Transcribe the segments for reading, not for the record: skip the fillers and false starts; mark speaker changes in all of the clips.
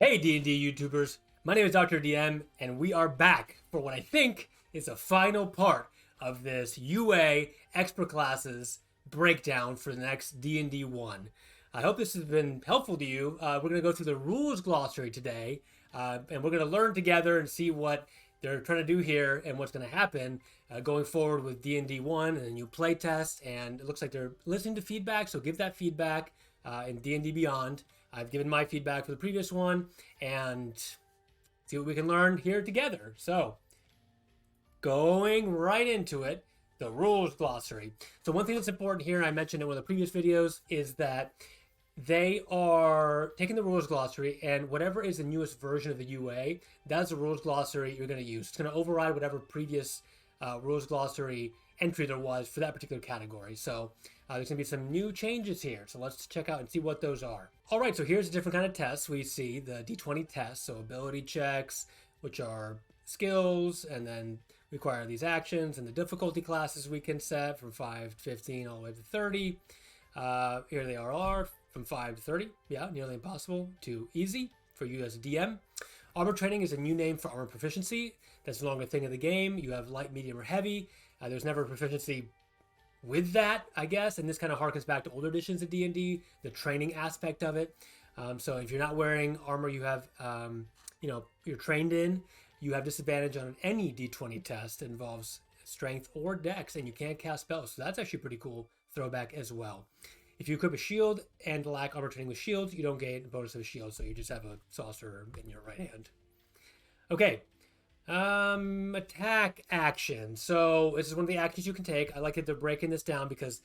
Speaker 1: Hey D&D YouTubers, my name is Dr. DM, and we are back for what I think is a final part of this UA Expert Classes breakdown for the next D&D 1. I hope this has been helpful to you. We're going to go through the rules glossary today, and we're going to learn together and see what they're trying to do here and what's going to happen going forward with D&D 1 and a new playtest. And it looks like they're listening to feedback, so give that feedback in D&D Beyond. I've given my feedback for the previous one and see what we can learn here together. So, going right into it, the rules glossary. So, one thing that's important here, I mentioned in one of the previous videos, is that they are taking the rules glossary and whatever is the newest version of the UA, that's the rules glossary you're going to use. It's going to override whatever previous rules glossary entry there was for that particular category. So there's going to be some new changes here. So let's check out and see what those are. All right, so here's a different kind of tests. We see the D20 tests, so ability checks, which are skills, and then require these actions, and the difficulty classes we can set from 5 to 15 all the way to 30. Here they are from 5 to 30. Yeah, nearly impossible to easy for you as a DM. Armor training is a new name for armor proficiency. That's no longer a thing of the game. You have light, medium, or heavy. There's never a proficiency with that, I guess, and this kind of harkens back to older editions of D&D, the training aspect of it. So if you're not wearing armor you have, you're trained in, you have disadvantage on any D20 test that involves strength or dex, and you can't cast spells. So that's actually a pretty cool throwback as well. If you equip a shield and lack armor training with shields, you don't gain a bonus of a shield, so you just have a saucer in your right hand. Okay. Attack action. So this is one of the actions you can take. I like that they're breaking this down because,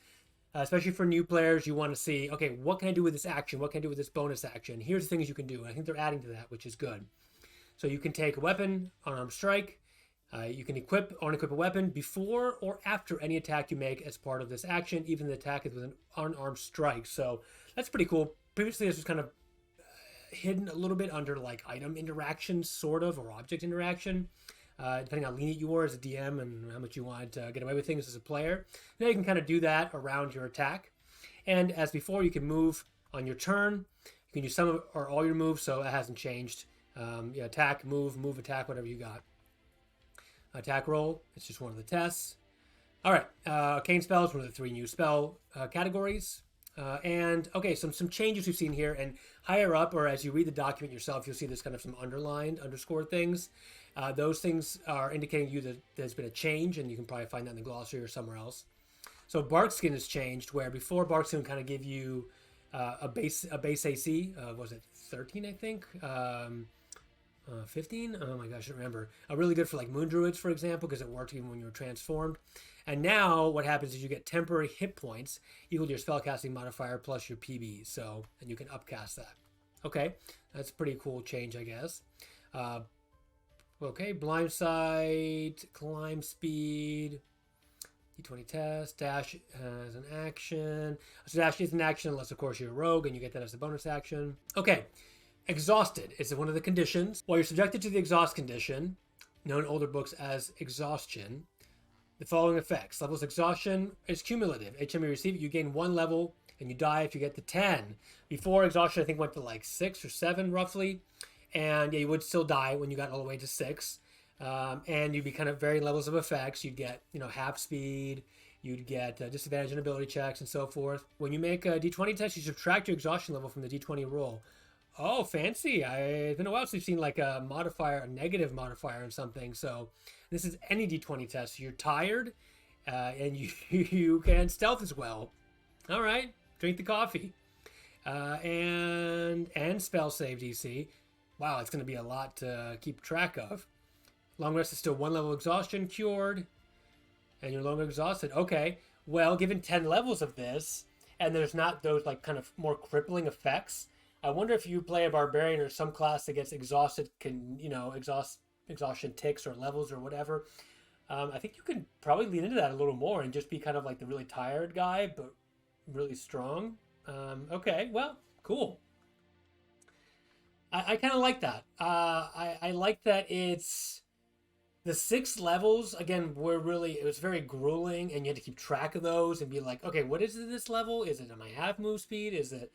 Speaker 1: especially for new players, you want to see, okay, what can I do with this action? What can I do with this bonus action? Here's the things you can do. And I think they're adding to that, which is good. So you can take a weapon, unarmed strike. You can equip or unequip a weapon before or after any attack you make as part of this action, even the attack is with an unarmed strike. So that's pretty cool. Previously, this was kind of hidden a little bit under like item interaction, sort of, or object interaction, depending on how lenient you were as a DM and how much you wanted to get away with things as a player. Now you can kind of do that around your attack. And as before, you can move on your turn. You can use some or all your moves, so it hasn't changed. Attack, move, attack, whatever you got. Attack roll, it's just one of the tests. All right, arcane spells, one of the 3 new spell categories. And okay, some changes we've seen here, and higher up, or as you read the document yourself, you'll see there's kind of some underlined, underscored things. Those things are indicating to you that there's been a change, and you can probably find that in the glossary or somewhere else. So Barkskin has changed, where before Barkskin would kind of give you a base AC, was it 13, I think? 15? Oh my gosh, I don't remember. Really good for like Moon Druids, for example, because it worked even when you were transformed. And now what happens is you get temporary hit points equal to your spellcasting modifier plus your PB. So, and you can upcast that. Okay, that's a pretty cool change, I guess. Okay, blind sight, climb speed, D20 test, dash as an action. So dash is an action unless, of course, you're a rogue and you get that as a bonus action. Okay, exhausted is one of the conditions. While you're subjected to the exhaust condition, known in older books as exhaustion, the following effects. Levels exhaustion is cumulative. Each time you receive it, you gain 1 level, and you die if you get to 10. Before, exhaustion, I think, went to like 6 or 7, roughly. And yeah, you would still die when you got all the way to 6. And you'd be kind of varying levels of effects. You'd get, half speed. You'd get disadvantage on ability checks and so forth. When you make a D20 test, you subtract your exhaustion level from the D20 roll. Oh, fancy. It's been a while since we've seen like a modifier, a negative modifier on something. So this is any D20 test. You're tired and you can stealth as well. All right. Drink the coffee. And spell save DC. Wow, it's going to be a lot to keep track of. Long rest is still 1 level exhaustion cured. And you're longer exhausted. Okay. Well, given 10 levels of this, and there's not those like kind of more crippling effects, I wonder if you play a barbarian or some class that gets exhausted, exhaustion ticks or levels or whatever. I think you can probably lean into that a little more and just be kind of like the really tired guy, but really strong. Okay, well, cool. I kind of like that. I like that it's the 6 levels, again, it was very grueling, and you had to keep track of those and be like, okay, what is this level? Is it my half move speed? Is it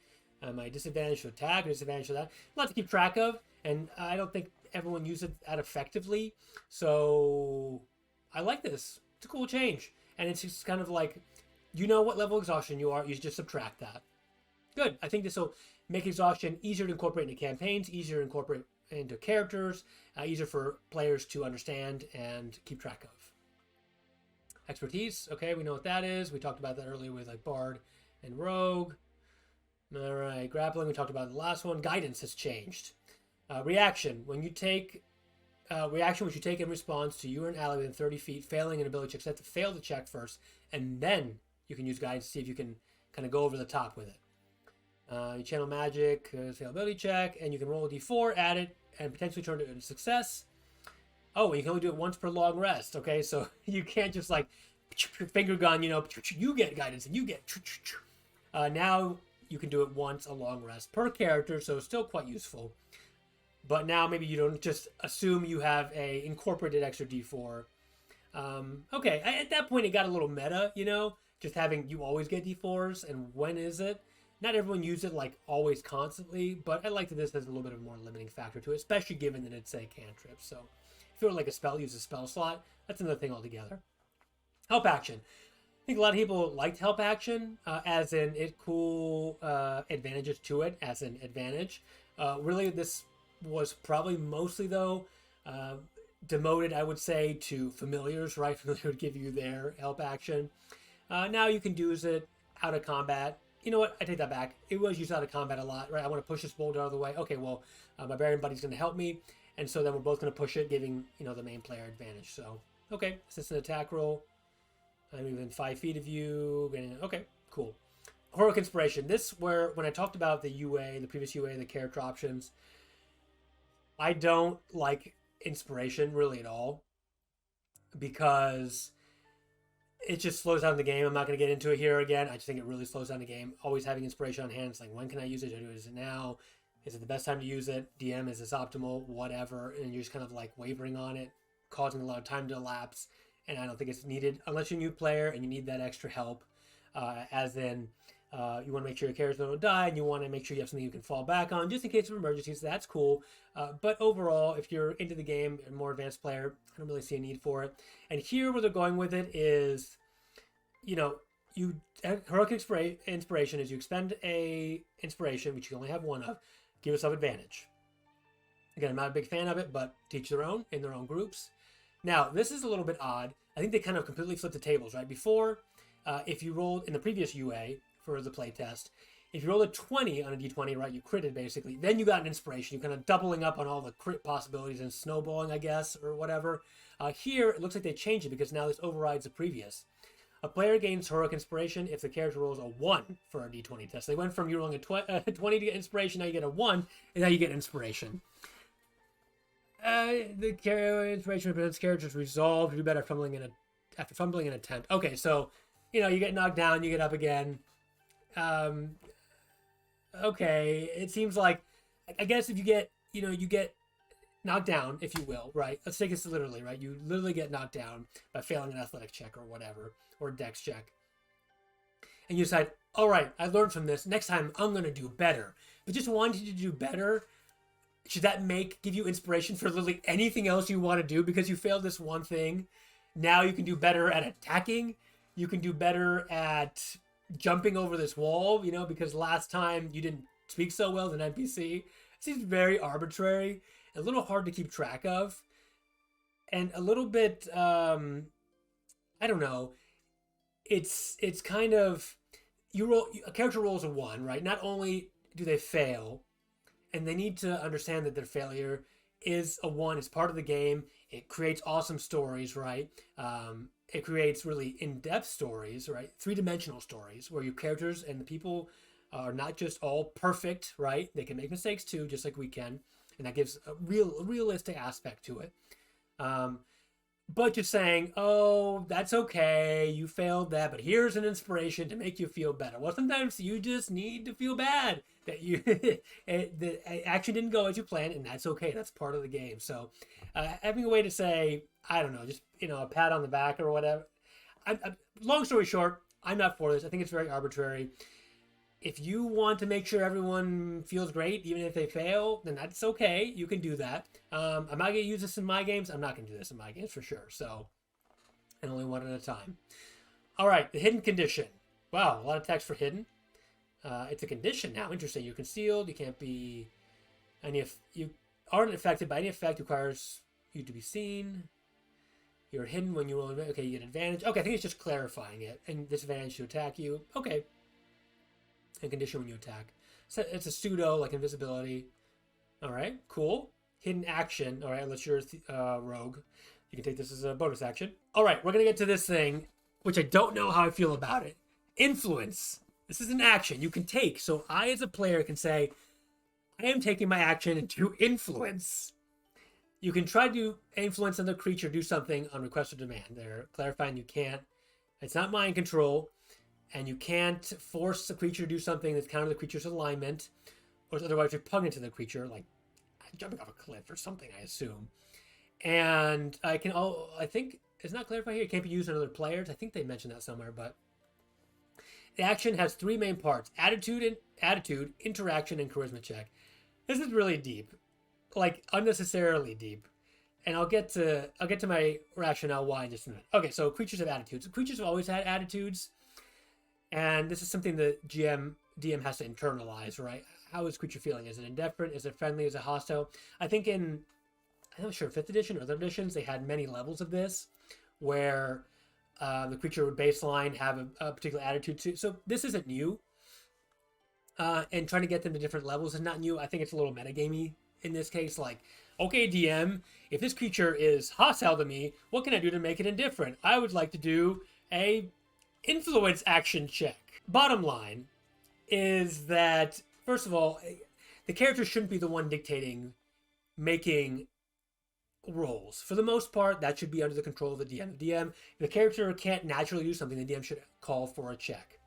Speaker 1: my disadvantage to attack or disadvantage to that? A lot to keep track of. and I don't think everyone uses it that effectively. So I like this. It's a cool change, and it's just kind of like, you know what level of exhaustion you are, you just subtract that. Good. I think this will make exhaustion easier to incorporate into campaigns, easier to incorporate into characters, easier for players to understand and keep track of. Expertise, okay, we know what that is. We talked about that earlier with like Bard and Rogue. All right, grappling, we talked about the last one. Guidance has changed. Reaction, when you take reaction which you take in response to you or an ally within 30 feet failing an ability check, so you have to fail the check first, and then you can use guidance to see if you can kind of go over the top with it. You channel magic, fail ability check, and you can roll a d4, add it, and potentially turn it into a success. Oh, you can only do it once per long rest. Okay, so you can't just like finger gun, you know, you get guidance and you get. Now you can do it once a long rest per character, so it's still quite useful. But now maybe you don't just assume you have a incorporated extra d4. Okay, at that point it got a little meta, you know, just having you always get d4s and when is it? Not everyone uses it like always constantly, but I like that this has a little bit of a more limiting factor to it, especially given that it's a cantrip. So if you're like a spell, use a spell slot, that's another thing altogether. Help action. I think a lot of people liked help action, as in it cool advantages to it, as an advantage. Really, this was probably mostly, though, demoted, I would say, to familiars, right? Familiar would give you their help action. Now you can use it out of combat. You know what? I take that back. It was used out of combat a lot, right? I want to push this boulder out of the way. Okay, well, my barbarian buddy's going to help me. And so then we're both going to push it, giving, you know, the main player advantage. So, okay, assistant attack roll. I'm within 5 feet of you. Okay, cool. Heroic Inspiration. This where, when I talked about the UA, the previous UA, the character options, I don't like Inspiration really at all. Because it just slows down the game. I'm not going to get into it here again. I just think it really slows down the game. Always having Inspiration on hand. It's like, when can I use it? Is it now? Is it the best time to use it? DM, is this optimal? Whatever. And you're just kind of like wavering on it, causing a lot of time to elapse. And I don't think it's needed unless you're a new player and you need that extra help. As in, you want to make sure your characters don't die and you want to make sure you have something you can fall back on just in case of emergencies. That's cool. But overall, if you're into the game and more advanced player, I don't really see a need for it. And here where they're going with it is, you know, heroic inspiration is you expend a inspiration, which you only have one of, give yourself advantage. Again, I'm not a big fan of it, but teach their own in their own groups. Now, this is a little bit odd. I think they kind of completely flipped the tables, right? Before, if you rolled in the previous UA for the playtest, if you rolled a 20 on a d20, right, you critted basically, then you got an inspiration. You're kind of doubling up on all the crit possibilities and snowballing, I guess, or whatever. Here, it looks like they changed it because now this overrides the previous. A player gains heroic inspiration if the character rolls a 1 for a d20 test. They went from you rolling a 20 to get inspiration, now you get a 1, and now you get inspiration. The inspiration prevents characters resolve to do better after fumbling an attempt. Okay, so, you know, you get knocked down, you get up again. Okay, it seems like, I guess if you get, you know, you get knocked down, if you will, right? Let's take this literally, right? You literally get knocked down by failing an athletic check or whatever, or a dex check. And you decide, all right, I learned from this. Next time, I'm going to do better. But just wanting to do better, should that give you inspiration for literally anything else you want to do because you failed this one thing? Now you can do better at attacking. You can do better at jumping over this wall, you know, because last time you didn't speak so well as an NPC. It seems very arbitrary, a little hard to keep track of, and a little bit, I don't know. It's kind of, a character rolls a 1, right? Not only do they fail, and they need to understand that their failure is a 1. It's part of the game. It creates awesome stories, right? It creates really in-depth stories, right? 3-dimensional stories where your characters and the people are not just all perfect, right? They can make mistakes too, just like we can. And that gives a realistic aspect to it. But just saying, oh, that's okay, you failed that, but here's an inspiration to make you feel better. Well, sometimes you just need to feel bad that the action didn't go as you planned, and that's okay. That's part of the game. So having a way to say, I don't know, just, you know, a pat on the back or whatever. Long story short, I'm not for this. I think it's very arbitrary. If you want to make sure everyone feels great, even if they fail, then that's okay. You can do that. I'm not going to use this in my games. I'm not going to do this in my games for sure. So, and only one at a time. All right, the hidden condition. Wow, a lot of text for hidden. It's a condition now. Interesting. You're concealed. You can't be any. If you aren't affected by any effect, requires you to be seen. You're hidden when you roll. Okay, you get advantage. Okay, I think it's just clarifying it. And disadvantage to attack you. Okay. And condition when you attack. So it's a pseudo, like invisibility. All right, cool. Hidden action. All right, unless you're a rogue. You can take this as a bonus action. All right, we're going to get to this thing, which I don't know how I feel about it. Influence. This is an action you can take. So I, as a player, can say, I am taking my action to influence. You can try to influence another creature do something on request or demand. They're clarifying you can't. It's not mind control. And you can't force the creature to do something that's counter the creature's alignment, or otherwise repugnant to the creature, like jumping off a cliff or something, I assume. And I think it's not clarified here. It can't be used on other players. I think they mentioned that somewhere, but the action has three main parts: attitude, interaction, and charisma check. This is really deep, like unnecessarily deep. And I'll get to my rationale why in just a minute. Okay, so creatures have attitudes. Creatures have always had attitudes. And this is something the DM has to internalize, right? How is creature feeling? Is it indifferent? Is it friendly? Is it hostile? I think I'm not sure, 5th edition or other editions, they had many levels of this where the creature would baseline have a particular attitude to. So this isn't new. And trying to get them to different levels is not new. I think it's a little metagamey in this case. Like, okay, DM, if this creature is hostile to me, what can I do to make it indifferent? I would like to do a influence action check. Bottom line is that, first of all, the character shouldn't be the one dictating making rolls. For the most part, that should be under the control of the DM. If the character can't naturally do something, the DM should call for a check.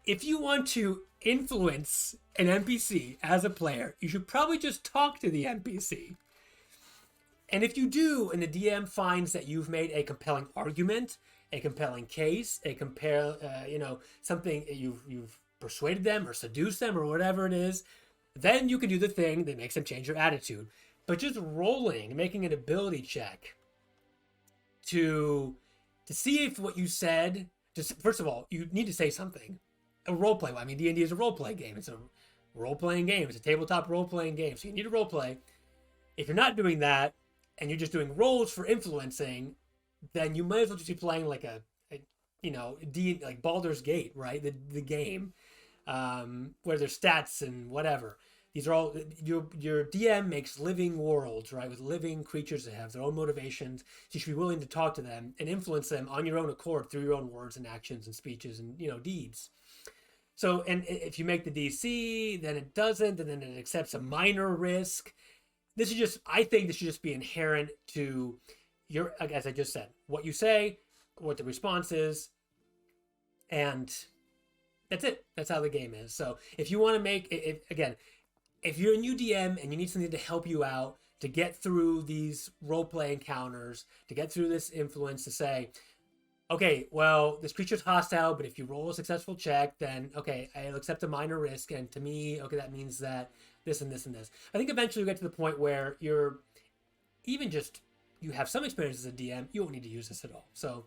Speaker 1: If you want to influence an NPC as a player, you should probably just talk to the NPC. And if you do, and the DM finds that you've made a compelling argument, a compelling case, something you've persuaded them or seduced them or whatever it is, then you can do the thing that makes them change their attitude. But just rolling, making an ability check to see if what you said, first of all, you need to say something. A roleplay. I mean, D&D is a roleplay game. It's a role-playing game. It's a tabletop role-playing game. So you need a roleplay. If you're not doing that, and you're just doing rolls for influencing, then you might as well just be playing like like Baldur's Gate, right? The game, where there's stats and whatever. These are all, your DM makes living worlds, right? With living creatures that have their own motivations. So you should be willing to talk to them and influence them on your own accord through your own words and actions and speeches and, deeds. So, and if you make the DC, then it doesn't, and then it accepts a minor risk. I think this should just be inherent to your, as I just said, what you say, what the response is, and that's it. That's how the game is. So if you want to make, if you're a new DM and you need something to help you out to get through these roleplay encounters, to get through this influence, to say, okay, well, this creature's hostile, but if you roll a successful check, then, okay, I'll accept a minor risk, and to me, okay, that means that this and this and this. I think eventually you get to the point where you have some experience as a DM, you won't need to use this at all. So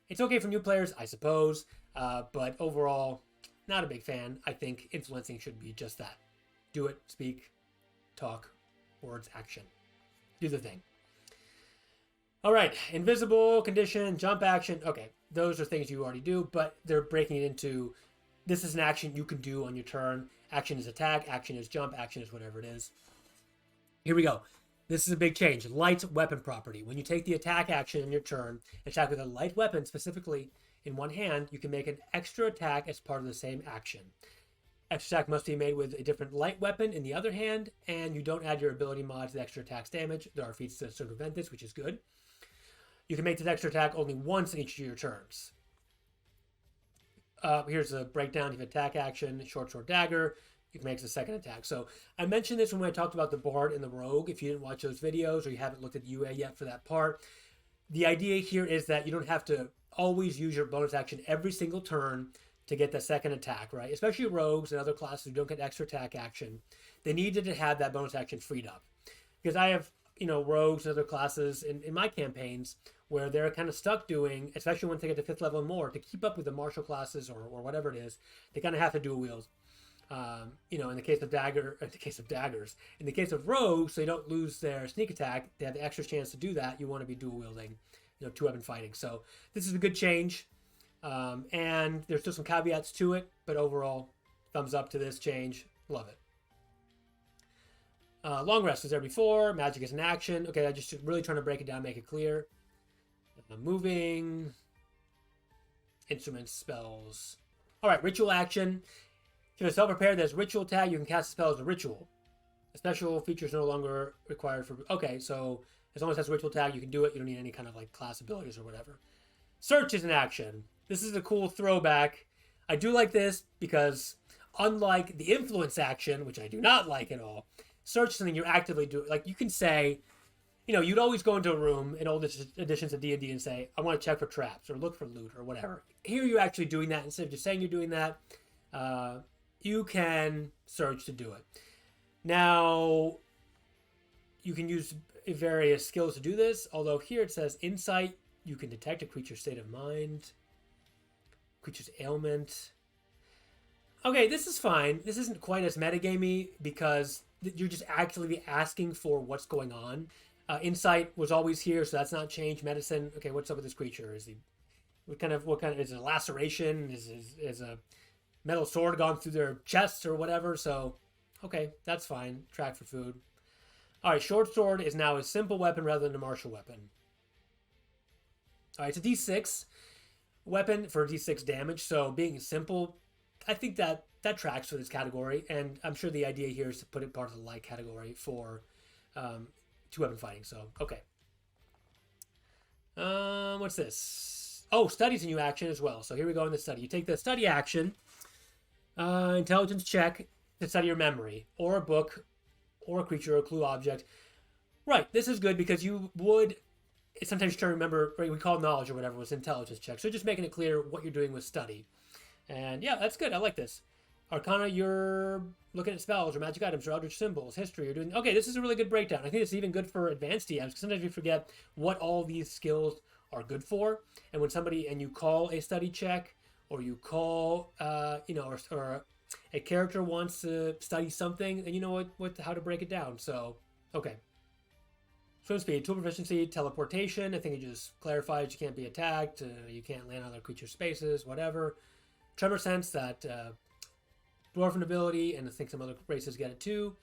Speaker 1: it's okay for new players, I suppose, but overall, not a big fan. I think influencing should be just that. Do it, speak, talk, words, action. Do the thing. All right, invisible, condition, jump action. Okay, those are things you already do, but they're breaking it into, this is an action you can do on your turn. Action is attack, action is jump, action is whatever it is. Here we go. This is a big change. Light weapon property. When you take the attack action in your turn, attack with a light weapon, specifically in one hand, you can make an extra attack as part of the same action. Extra attack must be made with a different light weapon in the other hand, and you don't add your ability mod to the extra attack's damage. There are feats to circumvent this, which is good. You can make this extra attack only once in each of your turns. Here's a breakdown. You have attack action, short sword dagger. You can make a second attack. So I mentioned this when I talked about the Bard and the Rogue. If you didn't watch those videos or you haven't looked at UA yet for that part, the idea here is that you don't have to always use your bonus action every single turn to get the second attack, right? Especially rogues and other classes who don't get extra attack action. They needed to have that bonus action freed up. Because I have, rogues and other classes in my campaigns where they're kind of stuck doing, especially once they get to 5th level and more, to keep up with the martial classes or whatever it is, they kind of have to dual wield. In the case of daggers, in the case of rogues, so they don't lose their sneak attack, they have the extra chance to do that. You want to be dual wielding, 2-weapon fighting. So this is a good change. And there's still some caveats to it, but overall, thumbs up to this change. Love it. Long rest was there before. Magic is an action. Okay, I'm just really trying to break it down, make it clear. Moving. Instruments, spells. All right, ritual action. If you're self-prepared, there's ritual tag. You can cast a spell as a ritual. A special feature is no longer required for... Okay, so as long as it has a ritual tag, you can do it. You don't need any kind of class abilities or whatever. Search is an action. This is a cool throwback. I do like this because unlike the influence action, which I do not like at all, search is something you're actively doing. You can say, you'd always go into a room in old editions of D&D and say, I want to check for traps or look for loot or whatever. Here you're actually doing that. Instead of just saying you're doing that, you can search to do it. Now, you can use various skills to do this, although here it says insight. You can detect a creature's state of mind, creature's ailment. Okay, this is fine. This isn't quite as metagamey because you're just actually asking for what's going on. Insight was always here, so that's not changed. Medicine. Okay, what's up with this creature? Is he what kind of is it a laceration? Is a metal sword gone through their chest or whatever? So, okay, that's fine. Track for food. All right, short sword is now a simple weapon rather than a martial weapon. All right, it's a D6 weapon for D6 damage. So being simple, I think that tracks for this category. And I'm sure the idea here is to put it part of the light category for 2-weapon fighting. So, okay. What's this? Oh, study's a new action as well. So here we go in the study. You take the study action, intelligence check to study your memory, or a book, or a creature, or a clue object. Right, this is good because you would... Sometimes trying to remember, right, we call knowledge or whatever was intelligence check. So just making it clear what you're doing with study. And yeah, that's good. I like this. Arcana, you're looking at spells or magic items or eldritch symbols. History, you're doing... Okay, this is a really good breakdown. I think it's even good for advanced DMs because sometimes we forget what all these skills are good for. And when you call a study check or you call, or a character wants to study something, then you know how to break it down. So, okay. Swim speed, tool proficiency, teleportation. I think it just clarifies you can't be attacked, you can't land on other creature spaces, whatever. Tremor sense, that dwarven ability, and I think some other races get it too.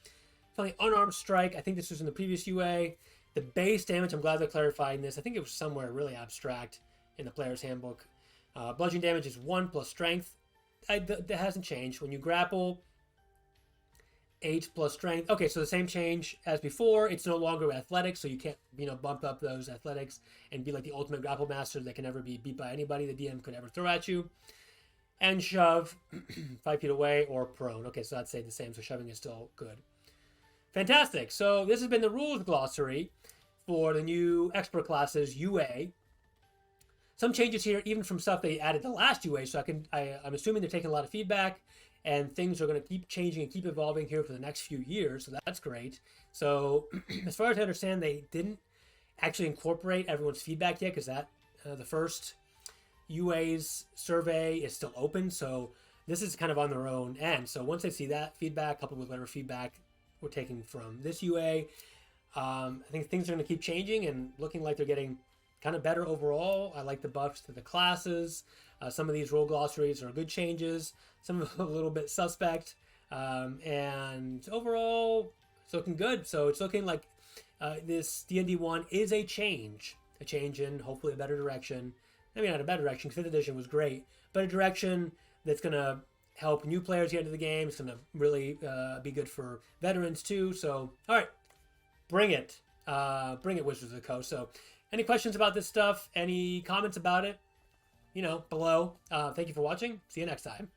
Speaker 1: Finally, unarmed strike. I think this was in the previous UA. The base damage, I'm glad they're clarifying this. I think it was somewhere really abstract in the player's handbook. Bludgeoning damage is 1 plus strength. That hasn't changed. When you grapple, 8 plus strength. Okay, so the same change as before. It's no longer athletics, so you can't, bump up those athletics and be like the ultimate grapple master that can never be beat by anybody the DM could ever throw at you. And shove, 5 feet away or prone. Okay, so that's the same, so shoving is still good. Fantastic. So this has been the rules glossary for the new expert classes UA. Some changes here, even from stuff they added the last UA, so I'm assuming they're taking a lot of feedback. And things are going to keep changing and keep evolving here for the next few years, so that's great. So, as far as I understand, they didn't actually incorporate everyone's feedback yet, because the first UA's survey is still open, so this is kind of on their own end. So once they see that feedback, coupled with whatever feedback we're taking from this UA, I think things are going to keep changing and looking like they're getting kind of better overall. I like the buffs to the classes. Some of these role glossaries are good changes. Some of them a little bit suspect. And overall, it's looking good. So it's looking like this D&D 1 is a change in hopefully a better direction. I mean, not a better direction, because 5th edition was great, but a direction that's going to help new players get into the game. It's going to really be good for veterans too. So, all right, bring it. Bring it, Wizards of the Coast. So, any questions about this stuff? Any comments about it? Below. Thank you for watching. See you next time.